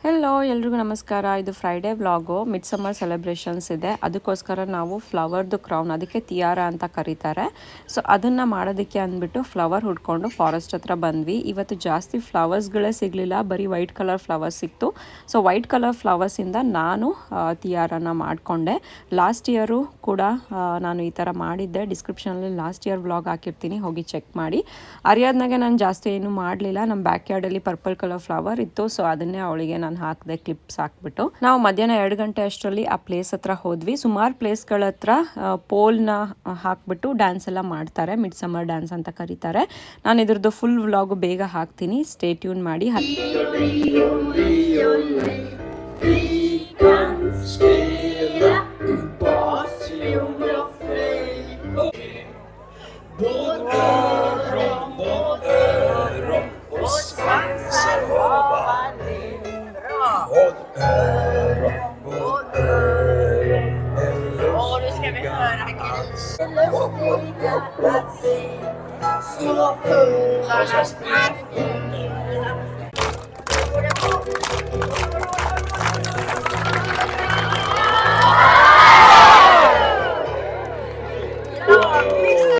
Hello ಎಲ್ರಿಗೂ ನಮಸ್ಕಾರ. ಇದು Friday vlog. Mid summer celebrations ಇದೆ, ಅದಕ್ಕೋಸ್ಕರ ನಾವು ಫ್ಲವರ್ದು ಕ್ರೌನ್, ಅದಕ್ಕೆ ತಿಯಾರ ಅಂತ ಕರೀತಾರೆ. ಸೊ ಅದನ್ನು ಮಾಡೋದಕ್ಕೆ ಅಂದ್ಬಿಟ್ಟು ಫ್ಲವರ್ ಹುಡ್ಕೊಂಡು ಫಾರೆಸ್ಟ್ ಹತ್ರ ಬಂದ್ವಿ. ಇವತ್ತು ಜಾಸ್ತಿ ಫ್ಲವರ್ಸ್ಗಳೇ ಸಿಗಲಿಲ್ಲ, ಬರೀ ವೈಟ್ ಕಲರ್ ಫ್ಲವರ್ಸ್ ಸಿಕ್ತು. ಸೊ ವೈಟ್ ಕಲರ್ ಫ್ಲವರ್ಸಿಂದ ನಾನು ತಿಯಾರನ ಮಾಡಿಕೊಂಡೆ. ಲಾಸ್ಟ್ ಇಯರು ಕೂಡ ನಾನು ಈ ಥರ ಮಾಡಿದ್ದೆ. ಡಿಸ್ಕ್ರಿಪ್ಷನಲ್ಲಿ ಲಾಸ್ಟ್ ಇಯರ್ ವ್ಲಾಗ್ ಹಾಕಿರ್ತೀನಿ, ಹೋಗಿ ಚೆಕ್ ಮಾಡಿ. ಅರಿಯಾದ್ನಾಗೆ ನಾನು ಜಾಸ್ತಿ ಏನೂ ಮಾಡಲಿಲ್ಲ. ನಮ್ಮ ಬ್ಯಾಕ್ ಯಾರ್ಡಲ್ಲಿ ಪರ್ಪಲ್ ಕಲರ್ ಫ್ಲವರ್ ಇತ್ತು, ಸೊ ಅದನ್ನೇ ಅವಳಿಗೆ ನಾನು ಹಾಕಿದೆ, ಕ್ಲಿಪ್ಸ್ ಹಾಕ್ಬಿಟ್ಟು. ನಾವು ಮಧ್ಯಾಹ್ನ 2 ಗಂಟೆ ಅಷ್ಟರಲ್ಲಿ ಆ ಪ್ಲೇಸ್ ಹತ್ರ ಹೋದ್ವಿ. ಸುಮಾರು ಪ್ಲೇಸ್ಗಳ ಹತ್ರ ಪೋಲ್ನ ಹಾಕ್ಬಿಟ್ಟು ಡ್ಯಾನ್ಸ್ ಎಲ್ಲ ಮಾಡ್ತಾರೆ, ಮಿಡ್ ಸಮ್ಮರ್ ಡ್ಯಾನ್ಸ್ ಅಂತ ಕರೀತಾರೆ. ನಾನು ಇದ್ರದ್ದು ಫುಲ್ ವ್ಲಾಗು ಬೇಗ ಹಾಕ್ತೀನಿ, ಸ್ಟೇ ಟ್ಯೂನ್ ಮಾಡಿ. Små fåglar som sprang